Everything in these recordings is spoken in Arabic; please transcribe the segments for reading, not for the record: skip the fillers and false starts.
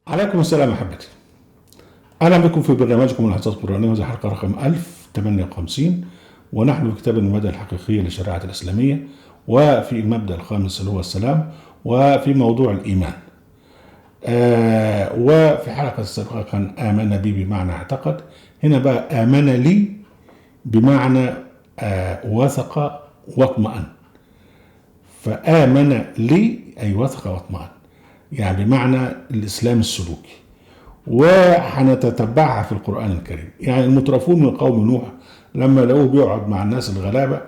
عليكم السلام أحبتي. أهلا بكم في برنامجكم الحصص القرآنية، وهذه الحلقة رقم 1058، ونحن في كتاب المبادئ الحقيقية للشريعة الإسلامية، وفي المبدأ الخامس اللي هو السلام، وفي موضوع الإيمان. وفي حلقة السابقة كان آمن بي بمعنى اعتقد، هنا بقى آمن لي بمعنى وثق واطمأن. فآمن لي أي وثق واطمأن، يعني بمعنى الإسلام السلوكي، وحنتتبعها في القرآن الكريم. يعني المترفون من قوم نوح لما لقوه بيقعد مع الناس الغلابة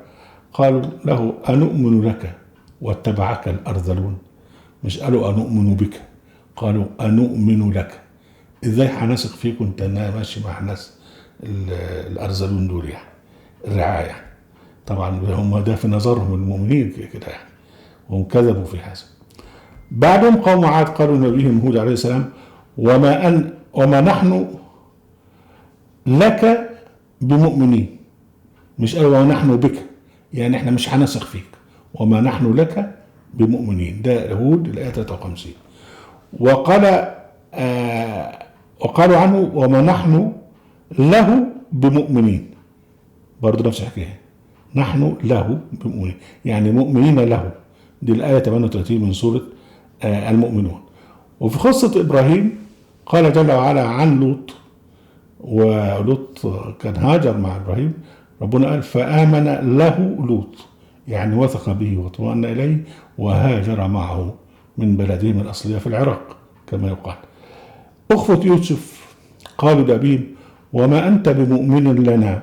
قالوا له أنؤمن لك واتبعك الأرذلون، مش قالوا أنؤمن بك، قالوا أنؤمن لك. إزاي هنثق فيك وأنت ماشي مع الناس الأرذلون دول، يعني الرعاية يعني. طبعا هم ده في نظرهم المؤمنين كده يعني، وهم كذبوا في هذا. بعدهم قوم عاد قالوا نبيهم هود عليه السلام وما نحن لك بمؤمنين، مش قالوا ونحن بك، يعني احنا مش هنثق فيك، وما نحن لك بمؤمنين. ده هود الآية 53. وقالوا عنه وما نحن له بمؤمنين، برضه نفس الحكاية، نحن له بمؤمنين يعني مؤمنين له. دي الآية 38 من سورة المؤمنون. وفي قصة إبراهيم قال جل وعلا عن لوط، ولوط كان هاجر مع إبراهيم، ربنا قال فآمن له لوط، يعني وثق به واطمأن إليه وهاجر معه من بلدهم الأصلية في العراق كما يقال. أخوة يوسف قالوا لأبيهم وما أنت بمؤمن لنا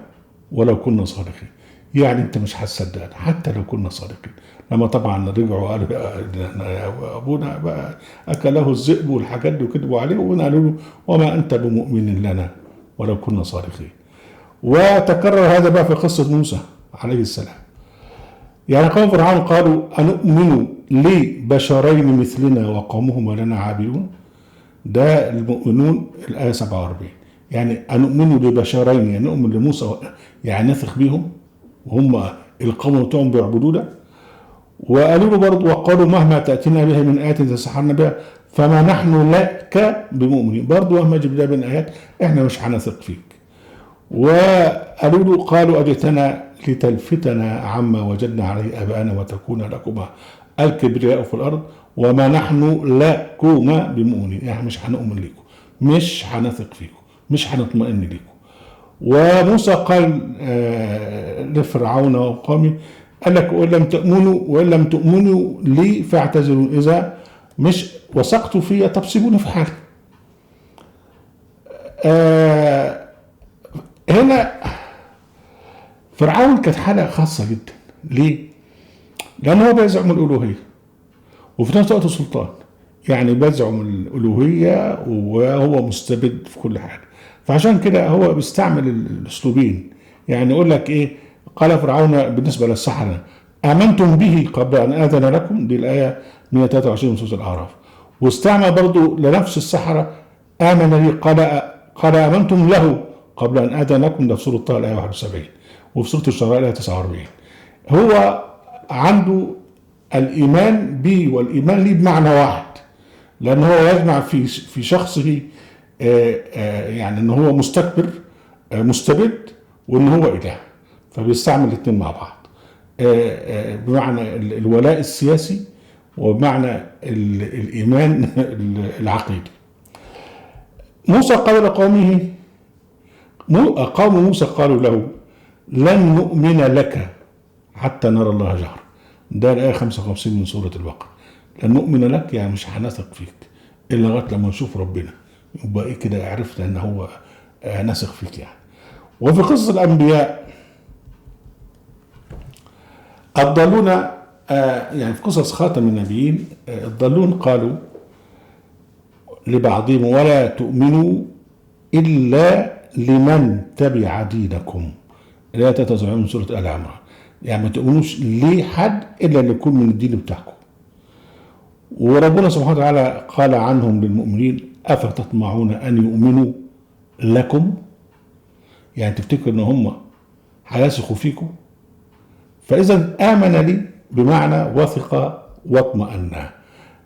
ولو كنا صادقين، يعني أنت مش هتصدقنا حتى لو كنا صادقين. لما طبعا رجعوا قالوا أبونا بقى أكله الذئب والحاجات دي وكذبوا عليه، وقالوا له وما أنت بمؤمن لنا ولو كنا صادقين. وتكرر هذا بقى في قصة موسى عليه السلام. يعني قوم فرعون قالوا أنؤمن لبشرين مثلنا وقومهما لنا عابدون، ده المؤمنون الآية 47. يعني أنؤمن لبشرين، يعني نؤمن لموسى يعني نثق بهم وهم القوم بتوعهم بيعبدونا. وقالوا له برضه وقالوا مهما تأتينا بها من آية تسحرنا بها فما نحن لك بمؤمنين، برضه مهما جبنا من آيات احنا مش هنثق فيك. وقالوا له قالوا أجئتنا لتلفتنا عما وجدنا عليه آباءنا وتكون لكما الكبرياء في الأرض وما نحن لكما بمؤمنين، يعني مش هنؤمن لكم، مش هنثق فيكم، مش هنطمئن لكم. وموسى قال لفرعون وقومه قال لك وإن لم تؤمنوا لي فاعتذروا، إذا مش وثقتوا فيا طب سيبوني في حالي. هنا فرعون كانت حالة خاصة جدا. ليه؟ لأنه هو بيزعم الألوهية وفي نفس الوقت سلطان، يعني بيزعم الألوهية وهو مستبد في كل حاجة. فعشان كده هو بيستعمل الأسلوبين. يعني يقول لك إيه؟ قال فرعون بالنسبة للسحرة آمنتم به قبل أن آذن لكم، دي الآية 123 من سورة الأعراف. واستعمل برضو لنفس السحرة آمن لي قال آمنتم له قبل أن آذن لكم، ده في سورة طه الآية 71، وفي سورة الشعراء الآية 49. هو عنده الإيمان بي والإيمان لي بمعنى واحد، لأن هو يجمع في شخصه يعني أنه هو مستكبر مستبد وأنه هو إله، فبيستعمل الاثنين مع بعض بمعنى الولاء السياسي وبمعنى الإيمان العقيدي. موسى قال لقومه، قوم موسى قالوا له لن نؤمن لك حتى نرى الله جهرا، ده الآية 55 من سورة البقرة. لن نؤمن لك يعني مش هنثق فيك إلا لغاية لما نشوف ربنا، يبقى إيه كده عرفت إن هو نثق فيك يعني. وفي قصة الأنبياء الضالون يعني في قصص خاتم النبيين الضالون قالوا لبعضهم ولا تؤمنوا إلا لمن تبع دينكم، الآية 73 من سورة آل عمران. يعني ما تؤمنوش لحد إلا اللي يكون من الدين بتاعكم. وربنا سبحانه وتعالى قال عنهم للمؤمنين أفتطمعون أن يؤمنوا لكم، يعني تفتكر إن هم هيثقوا فيكم. فإذا آمن لي بمعنى وثق واطمأن،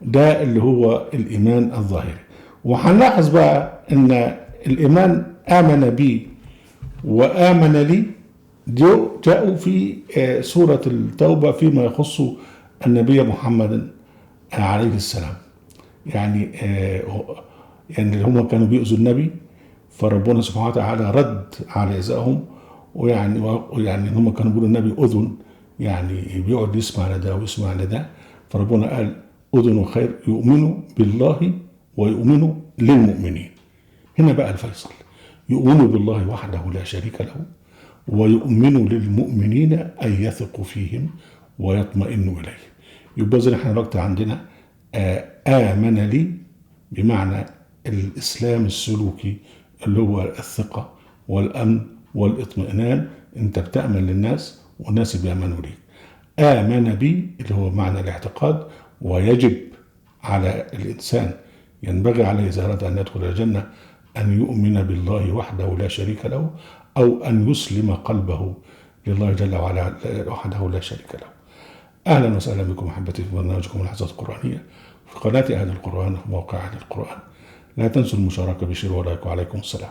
ده اللي هو الإيمان الظاهري. وهنلاحظ بقى ان الايمان امن بي وامن لي جاءوا في سورة التوبة فيما يخص النبي محمد عليه السلام. يعني يعني هم كانوا بيؤذوا النبي، فربنا سبحانه وتعالى رد على إيذائهم. ويعني هم كانوا بيقولوا النبي أذن، يعني بيقعد يسمع لده ويسمع لده، فربنا قال أذن خير، يؤمنوا بالله ويؤمنوا للمؤمنين. هنا بقى الفيصل، يؤمنوا بالله وحده لا شريك له، ويؤمنوا للمؤمنين أن يثقوا فيهم ويطمئنوا إليه. يبقى زي احنا دلوقتي عندنا آمن لي بمعنى الإسلام السلوكي اللي هو الثقة والأمن والاطمئنان، أنت بتأمن للناس والناس بيأمنوا ليك. آمن بي اللي هو معنى الاعتقاد، ويجب على الإنسان، ينبغي عليه إذا أراد أن يدخل الجنة أن يؤمن بالله وحده لا شريك له، أو أن يسلم قلبه لله جل وعلا وحده لا شريك له. أهلا وسهلا بكم أحبتي في برنامجكم الحصص القرآنية في قناة أهل القرآن وموقع أهل القرآن. لا تنسوا المشاركة بشير ولايك، وعليكم السلام.